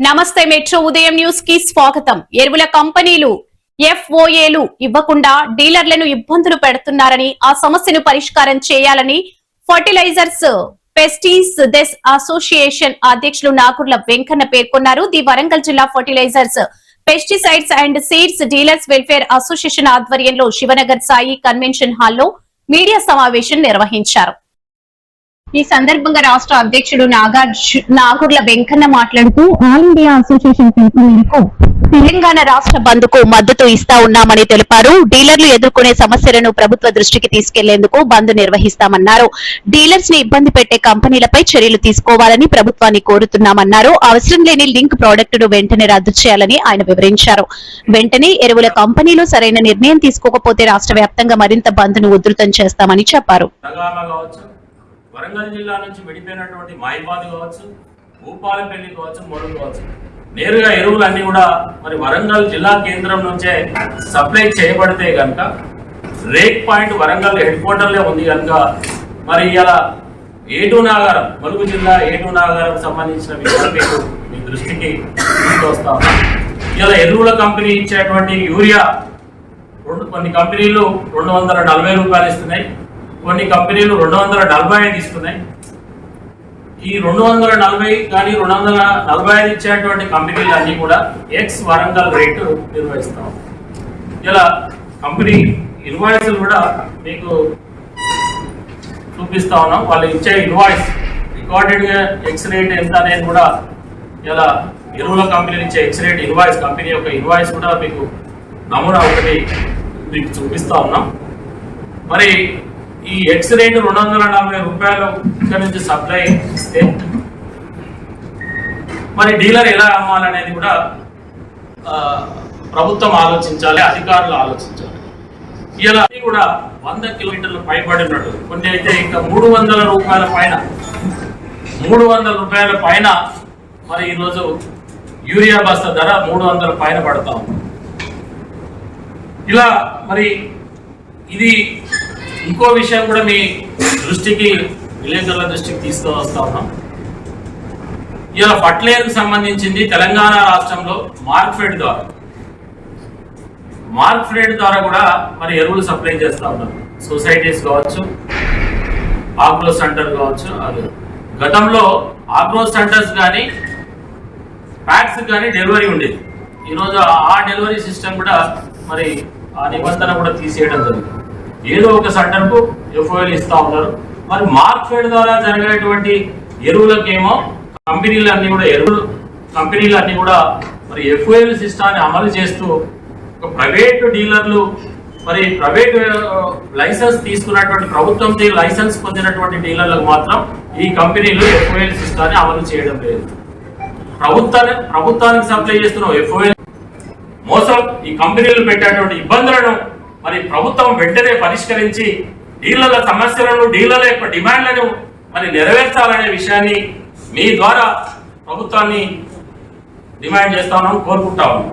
నమస్తే మెట్రో ఉదయం న్యూస్ కి స్వాగతం. ఎరువుల కంపెనీలు FOAలు ఇవ్వకుండా డీలర్లను ఇబ్బందులు పెడుతున్నారని, ఆ సమస్యను పరిష్కారం చేయాలని ఫర్టిలైజర్స్ పెస్టిసైడ్స్ అసోసియేషన్ అధ్యక్షులు నాగుర్ల వెంకన్న పేర్కొన్నారు. ది వరంగల్ జిల్లా fertilisers pesticides and seeds dealers welfare association ఆధ్వర్యంలో శివనగర్ సాయి కన్వెన్షన్ హాల్లో మీడియా సమావేశం నిర్వహించారు. ఈ సందర్భంగా రాష్ట్ర అధ్యక్షుడు నాగుర్ల వెంకన్న మాట్లాడుతూ ఆల్ ఇండియా అసోసియేషన్ పిలుపు మేరకు తెలంగాణ రాష్ట్ర బంద్ కు మద్దతు ఇస్తా ఉన్నామని తెలిపారు. డీలర్లు ఎదుర్కొనే సమస్యలను ప్రభుత్వ దృష్టికి తీసుకెళ్లేందుకు బంద్ నిర్వహిస్తామన్నారు. డీలర్స్ ని ఇబ్బంది పెట్టే కంపెనీలపై చర్యలు తీసుకోవాలని ప్రభుత్వాన్ని కోరుతున్నామన్నారు. అవసరం లేని లింక్ ప్రాడక్టును వెంటనే రద్దు చేయాలని ఆయన వివరించారు. వెంటనే ఎరువుల కంపెనీలు సరైన నిర్ణయం తీసుకోకపోతే రాష్ట్ర వ్యాప్తంగా మరింత బంద్ ను ఉధృతం చేస్తామని చెప్పారు. వరంగల్ జిల్లా నుంచి విడిపోయినటువంటి మాయిబాద్ కావచ్చు, భూపాలపల్లి కావచ్చు, మొదలు కావచ్చు, నేరుగా ఎరువులన్నీ కూడా మరి వరంగల్ జిల్లా కేంద్రం నుంచే సప్లై చేయబడితే కనుక రేక్ పాయింట్ వరంగల్ హెడ్ క్వార్టర్లే ఉంది కనుక మరి ఇలా ఏటూ నాగారం, ములుగు జిల్లా ఏటూ నాగారం సంబంధించిన విషయాలు మీ దృష్టికి తీసుకొస్తాం. ఇలా ఎరువుల కంపెనీ ఇచ్చేటువంటి యూరియా కొన్ని కంపెనీలు 240 రూపాయలు ఇస్తున్నాయి, కొన్ని కంపెనీలు 245 ఇస్తున్నాయి. ఈ 240 కానీ 245 ఇచ్చేటువంటి కంపెనీలు అన్ని కూడా ఎక్స్ వరంగల్ రేటు నిర్వహిస్తాం. ఇలా కంపెనీ ఇన్వాయిస్లు కూడా మీకు చూపిస్తా ఉన్నాం. వాళ్ళు ఇచ్చే ఇన్వాయిస్ రికార్డెడ్గా ఎక్స్ రేట్ ఎంత అనేది కూడా ఇలా ఎరువుల కంపెనీలు ఇచ్చే ఎక్స్ రేట్ ఇన్వాయిస్, కంపెనీ యొక్క ఇన్వాయిస్ కూడా మీకు నమూనా ఒకటి మీకు చూపిస్తా ఉన్నాం. మరి ఈ ఎక్స్ రేట్ 240 రూపాయలు ఇక్కడ నుంచి సప్లై ఇస్తే మరి డీలర్ ఎలా అమ్మాలనేది కూడా ప్రభుత్వం ఆలోచించాలి, అధికారులు ఆలోచించాలి. ఇలా కూడా 100 కిలోమీటర్లు పైబడినట్టు, కొన్ని అయితే ఇంకా 300 రూపాయల పైన 300 రూపాయల పైన మరి ఈరోజు యూరియా బస్తా ధర 300 పైన పడతా ఉంది. ఇలా మరి ఇది ఇంకో విషయం కూడా మీ దృష్టికి, విలేకరుల దృష్టికి తీసుకువస్తా ఉన్నాం. ఇలా ఫర్టిలైజర్కి సంబంధించింది తెలంగాణ రాష్ట్రంలో మార్క్ఫెడ్ ద్వారా కూడా మరి ఎరువులు సప్లై చేస్తూ ఉన్నారు. సొసైటీస్ కావచ్చు, ఆగ్రో సెంటర్ కావచ్చు. అది గతంలో ఆగ్రో సెంటర్స్ కానీ ప్యాక్స్ కానీ డెలివరీ ఉండేది. ఈరోజు ఆ డెలివరీ సిస్టమ్ కూడా మరి ఆ నిబంధన కూడా తీసేయడం జరుగుతుంది. ఏదో ఒక సెంటర్కు FOL ఇస్తా ఉన్నారు. మరి మార్క్ఫెడ్ ద్వారా జరిగేటువంటి ఎరువులకేమో కంపెనీలన్నీ కూడా మరి FOL సిస్టాన్ని అమలు చేస్తూ ఒక ప్రైవేటు డీలర్లు, మరి ప్రైవేట్ లైసెన్స్ తీసుకున్నటువంటి, ప్రభుత్వం లైసెన్స్ పొందినటువంటి డీలర్లకు మాత్రం ఈ కంపెనీలు FOL సిస్టాన్ని అమలు చేయడం లేదు. ప్రభుత్వానికి సప్లై చేస్తున్న FOL మోసం, ఈ కంపెనీలు పెట్టేటువంటి ఇబ్బందులను మరి ప్రభుత్వం వెంటనే పరిష్కరించి డీలర్ల సమస్యలను, డీలర్ల యొక్క డిమాండ్లను మరి నెరవేర్చాలనే విషయాన్ని మీ ద్వారా ప్రభుత్వాన్ని డిమాండ్ చేస్తా ఉన్నాం, కోరుకుంటా ఉన్నాం.